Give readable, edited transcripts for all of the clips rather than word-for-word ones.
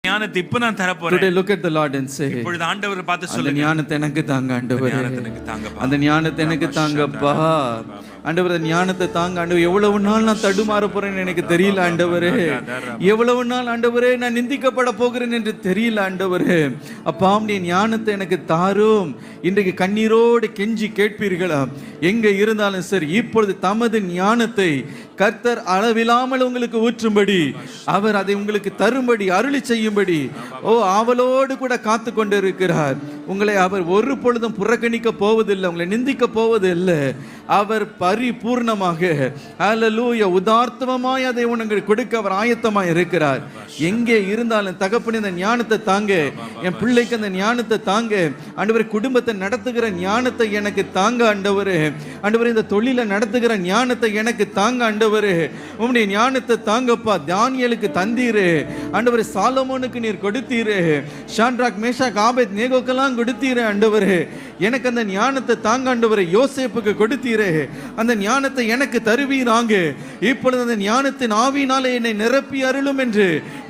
ஞானத்தை இப்ப நான் தர போறேன். Today look at the Lord and say, இப்பொழுது ஆண்டவரை பார்த்து அந்த சொல்லுங்க, ஞானத்தை எனக்கு தாங்க ஆண்டவரே, ஞானத்தை எனக்கு தாங்கப்பா, அந்த ஞானத்தை எனக்கு தாங்கப்பா ஆண்டவரே, ஞானத்தை தாங்க ஆண்டவரே. எவ்வளவு நாள் நான் தடுமாற போறேன்னு எனக்கு தெரியல ஆண்டவரே, எவ்வளவு நாள் ஆண்டவரே நான் நிந்திக்கப்பட போகிறேன் என்று தெரியல ஆண்டவரே. அப்பா உம்முடைய ஞானத்தை எனக்கு தாரும். இன்றைக்கு கண்ணீரோடு கெஞ்சி கேட்பீர்களா? எங்க இருந்தாலும் சரி, இப்பொழுது தமது ஞானத்தை கர்த்தர் அளவில்லாமல் உங்களுக்கு ஊற்றும்படி, அவர் அதை உங்களுக்கு தரும்படி, அருளி செய்யும்படி ஆவலோடு கூட காத்து கொண்டு இருக்கிறார். உங்களை அவர் ஒரு பொழுதும் புறக்கணிக்க போவதில்லை, உங்களை நிந்திக்க போவதில்லை. அவர் பரிபூர்ணமாக ஹல்லேலூயா உதார்த்தமாய் அதை உங்களுக்கு கொடுக்க அவர் ஆயத்தமாய் இருக்கிறார். எங்கே இருந்தாலும் தகப்பனே இந்த ஞானத்தை தாங்க, என் பிள்ளைக்கு அந்த ஞானத்தை தாங்க ஆண்டவரே, குடும்பத்தை நடத்துகிற ஞானத்தை எனக்கு தாங்க ஆண்டவரே, ஆண்டவரே இந்த தொழிலை நடத்துகிற ஞானத்தை எனக்கு தாங்க ஆண்டவரே, உம்முடைய ஞானத்தை தாங்கப்பா. தானியேலுக்கு தந்தீரே ஆண்டவரே, சாலமோனுக்கு நீர் கொடுத்தீரே, ஷாட்ராக் மேஷாக் ஆபேத் நேகோக்கெல்லாம் கொடுத்தீரே ஆண்டவரே, எனக்கு அந்த ஞானத்தை தாங்க ஆண்டவரே. யோசேப்புக்கு கொடுத்தீரே, அந்த ஞானத்தை எனக்கு தருவீராங்க. இப்பொழுது அந்த ஞானத்தின் ஆவியினாலே என்னை நிரப்பி அருளும் என்று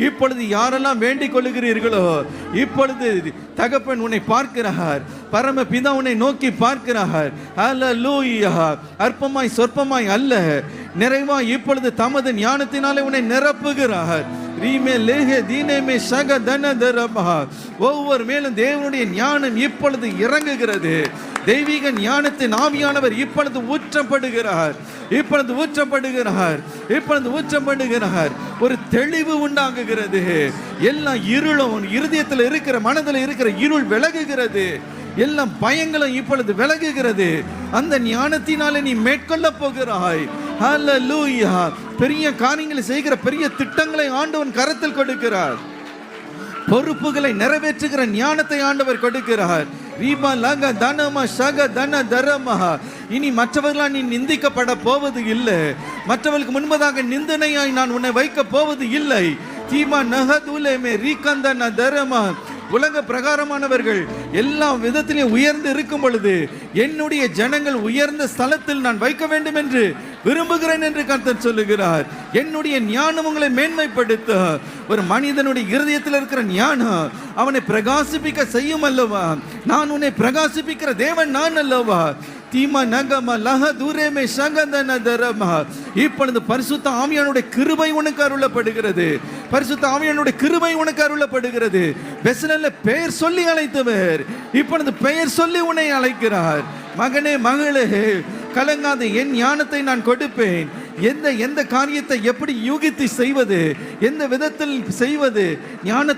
இப்பொழுது யாரெல்லாம் வேண்டிக் கொள்ளுகிறீர்களோ, இப்பொழுது தகப்பன் உன்னை பார்க்கிறார், பரமபிதா உன்னை நோக்கி பார்க்கிறார். ஹல்லேலூயா. அற்பமாய் சொற்பமாய் அல்ல, நிறைவாய் இப்பொழுது தமது ஞானத்தினாலே உன்னை நிரப்புகிறார். ஒவ்வொரு மேலும் தேவனுடைய ஞானம் இப்பொழுது இறங்குகிறது. தெய்வீக ஞானத்தின் ஆவியானவர் இப்பொழுது ஊற்றப்படுகிறார், இப்பொழுது ஊற்றப்படுகிறார், இப்பொழுது ஊற்றப்படுகிறார். ஒரு தெளிவு உண்டாகுகிறது. எல்லாம் இருளும் இருதயத்தில் இருக்கிற, மனதில் இருக்கிற இருள் விலகுகிறது. எல்லாம் பயங்களும் இப்பொழுது விலகுகிறது. அந்த ஞானத்தினாலே நீ மேற்கொள்ள போகிறாய். ஹல்லேலூயா. பெரிய காரியங்களை செய்கிற, பெரிய திட்டங்களை ஆண்டவன் கரத்தில் கொடுக்கிறார். பொறுப்புகளை நிறைவேற்றுகிற ஞானத்தை ஆண்டவர் கொடுக்கிறார். இனி மற்றவர்களால் நீ நிந்திக்கப்பட போவது இல்லை, மற்றவர்களுக்கு முன்பதாக நிந்தனையாய் நான் உன்னை வைக்க போவது இல்லை. தீமா நகதுலேமே ரீகந்தன தரமா. உலக பிரகாரமானவர்கள் எல்லா விதத்திலும் உயர்ந்து இருக்கும் பொழுது என்னுடைய ஜனங்கள் உயர்ந்த ஸ்தலத்தில் நான் வைக்க வேண்டும் என்று விரும்புகிறேன் என்று கர்த்தர் சொல்லுகிறார். என்னுடைய ஞானம் உங்களை மேன்மைப்படுத்த, ஒரு மனிதனுடைய இருதயத்தில் இருக்கிற ஞானம் அவனை பிரகாசிப்பிக்க செய்யும் அல்லவா? நான் உன்னை பிரகாசிப்பிக்கிற தேவன் நான் அல்லவா? இப்பொழுது பரிசுத்த ஆவியானுடைய கிருபை உனக்கு அருளப்படுகிறது. பரிசுத்த ஆவியானுடைய கிருபை உனக்கு அருளப்படுகிறது. பெசலேல பெயர் சொல்லி அழைத்தவர் இப்பொழுது பெயர் சொல்லி உன்னை அழைக்கிறார். மகனே மகளே கலங்காத, என் ஞானத்தை நான் கொடுப்பேன். எந்த காரியத்தை எப்படி யூகித்து செய்வது, எந்த விதத்தில் செய்வது, ஞானத்தை